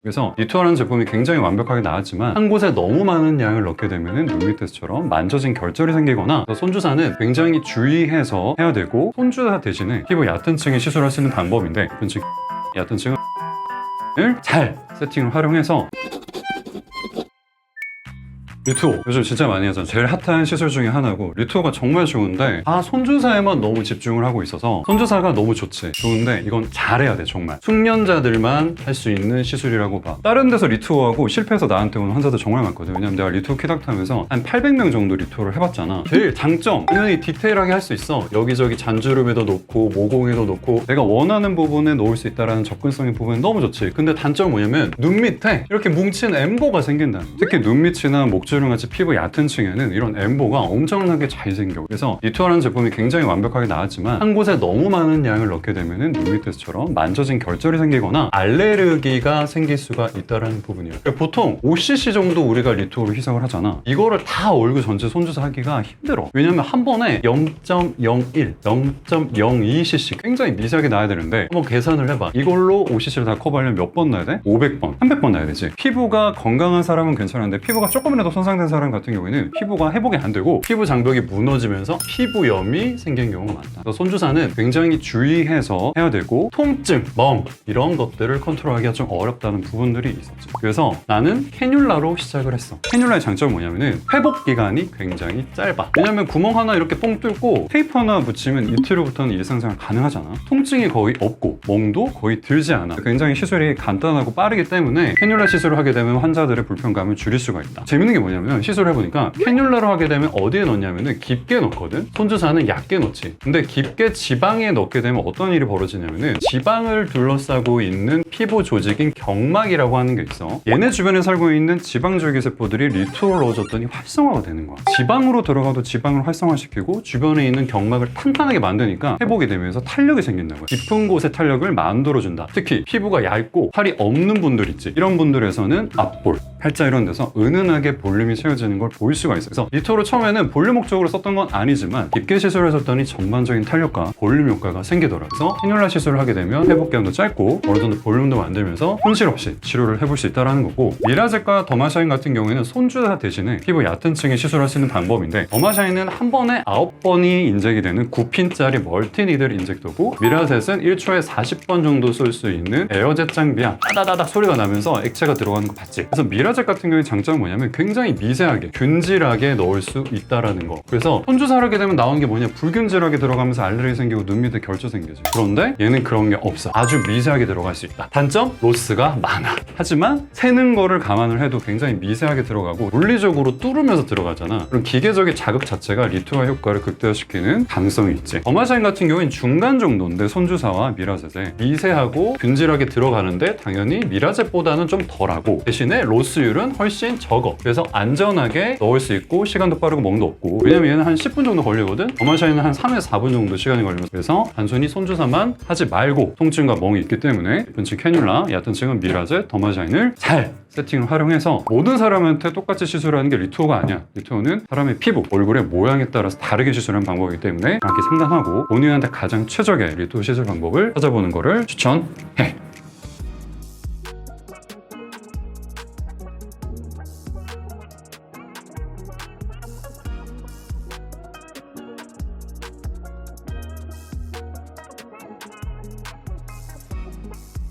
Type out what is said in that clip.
그래서 리투어라는 제품이 굉장히 완벽하게 나왔지만 한 곳에 너무 많은 양을 넣게 되면 눈 밑에서처럼 만져진 결절이 생기거나 손주사는 굉장히 주의해서 해야 되고, 손주사 대신에 피부 얕은 층에 시술할 수 있는 방법인데, 즉 얕은 층을 잘 세팅을 활용해서 리투어 요즘 진짜 많이 하잖아. 제일 핫한 시술 중에 하나고, 리투어가 정말 좋은데 다 손주사에만 너무 집중을 하고 있어서, 손주사가 너무 좋은데 이건 잘해야 돼. 정말 숙련자들만 할 수 있는 시술이라고 봐. 다른 데서 리투어하고 실패해서 나한테 오는 환자들 정말 많거든. 왜냐면 내가 리투어 키닥터 하면서 한 800명 정도 리투어를 해봤잖아. 제일 장점, 당연히 디테일하게 할 수 있어. 여기저기 잔주름에도 놓고 모공에도 놓고 내가 원하는 부분에 놓을 수 있다는 접근성의 부분은 너무 좋지. 근데 단점은 뭐냐면 눈 밑에 이렇게 뭉친 엠보가 생긴다. 특히 눈 밑이나 목주름같이 피부 얕은 층에는 이런 엠보가 엄청나게 잘 생겨. 그래서 리투어라는 제품이 굉장히 완벽하게 나왔지만 한 곳에 너무 많은 양을 넣게 되면 눈 밑에서처럼 만져진 결절이 생기거나 알레르기가 생길 수가 있다는 부분이에요. 보통 5cc 정도 우리가 리투어로 희석을 하잖아. 이거를 다 얼굴 전체 손주사 하기가 힘들어. 왜냐면 한 번에 0.01, 0.02cc 굉장히 미세하게 나야 되는데, 한번 계산을 해봐. 이걸로 5cc를 다 커버하려면 몇 번 나야 돼? 500번, 300번 나야 되지. 피부가 건강한 사람은 괜찮은데 피부가 조금이라도 손상된 사람 같은 경우에는 피부가 회복이 안 되고 피부 장벽이 무너지면서 피부염이 생기는 경우가 많다. 그래서 손주사는 굉장히 주의해서 해야 되고, 통증, 멍 이런 것들을 컨트롤하기가 좀 어렵다는 부분들이 있었죠. 그래서 나는 캐뉼라로 시작을 했어. 캐뉼라의 장점은 뭐냐면은 회복 기간이 굉장히 짧아. 왜냐면 구멍 하나 이렇게 뽕 뚫고 테이프 하나 붙이면 이틀 후부터는 일상생활 가능하잖아. 통증이 거의 없고 멍도 거의 들지 않아. 굉장히 시술이 간단하고 빠르기 때문에 캐뉼라 시술을 하게 되면 환자들의 불편감을 줄일 수가 있다. 재밌는 게 뭐냐면, 시술을 해보니까 캐뉼라로 하게 되면 어디에 넣냐면은 깊게 넣거든. 손주사는 얕게 넣지. 근데 깊게 지방에 넣게 되면 어떤 일이 벌어지냐면은, 지방을 둘러싸고 있는 피부 조직인 경막이라고 하는 게 있어. 얘네 주변에 살고 있는 지방줄기세포들이 리투어를 넣어줬더니 활성화가 되는 거야. 지방으로 들어가도 지방을 활성화시키고 주변에 있는 경막을 탄탄하게 만드니까 회복이 되면서 탄력이 생긴다고요. 깊은 곳에 탄력을 만들어준다. 특히 피부가 얇고 살이 없는 분들 있지. 이런 분들에서는 앞볼, 팔자 이런 데서 은은하게 볼륨이 채워지는 걸 볼 수가 있어요. 그래서 리투어를 처음에는 볼륨 목적으로 썼던 건 아니지만 깊게 시술을 했었더니 전반적인 탄력과 볼륨 효과가 생기더라고요. 그래서 캐뉼라 시술을 하게 되면 회복 기간도 짧고 어느 정도 볼륨도 만들면서 손실 없이 치료를 해볼 수 있다는 거고, 미라젯과 더마샤인 같은 경우에는 손주사 대신에 피부 얕은 층에 시술할 수 있는 방법인데, 더마샤인은 한 번에 9번이 인젝이 되는 9핀짜리 멀티니들 인젝터고, 미라젯은 1초에 40번 정도 쏠 수 있는 에어젯 장비야. 따다다닥 소리가 나면서 액체가 들어가는 거 봤지? 그래서 미라젯 같은 경우에 장점은 뭐냐면 굉장히 미세하게 균질하게 넣을 수 있다라는 거. 그래서 손주사를 하게 되면 나오는 게 뭐냐, 불균질하게 들어가면서 알레르기 생기고 눈 밑에 결절 생기지. 그런데 얘는 그런 게 없어. 아주 미세하게 들어갈 수 있다. 단점? 로스가 많아. 하지만 새는 거를 감안을 해도 굉장히 미세하게 들어가고 물리적으로 뚫으면서 들어가잖아. 그럼 기계적인 자극 자체가 리투어 효과를 극대화시키는 가능성이 있지. 더마샤인 같은 경우엔 중간 정도인데, 손주사와 미라젯에 미세하고 균질하게 들어가는데 당연히 미라젯보다는 좀 덜하고, 대신에 로스율은 훨씬 적어. 그래서 안전하게 넣을 수 있고 시간도 빠르고 멍도 없고. 왜냐면 얘는 한 10분 정도 걸리거든. 더마샤인은 한 3에서 4분 정도 시간이 걸리면서, 그래서 단순히 손주사만 하지 말고 통증과 멍이 있기 때문에 깊은 층 캐뉼라, 얕은 층은 미라젯, 더마샤인을 잘 세팅을 활용해서 모든 사람한테 똑같이 시술하는 게 리투어가 아니야. 리투어는 사람의 피부, 얼굴의 모양에 따라서 다르게 시술하는 방법이기 때문에 정확히 상담하고 본인한테 가장 최적의 리투어 시술 방법을 찾아보는 거를 추천해.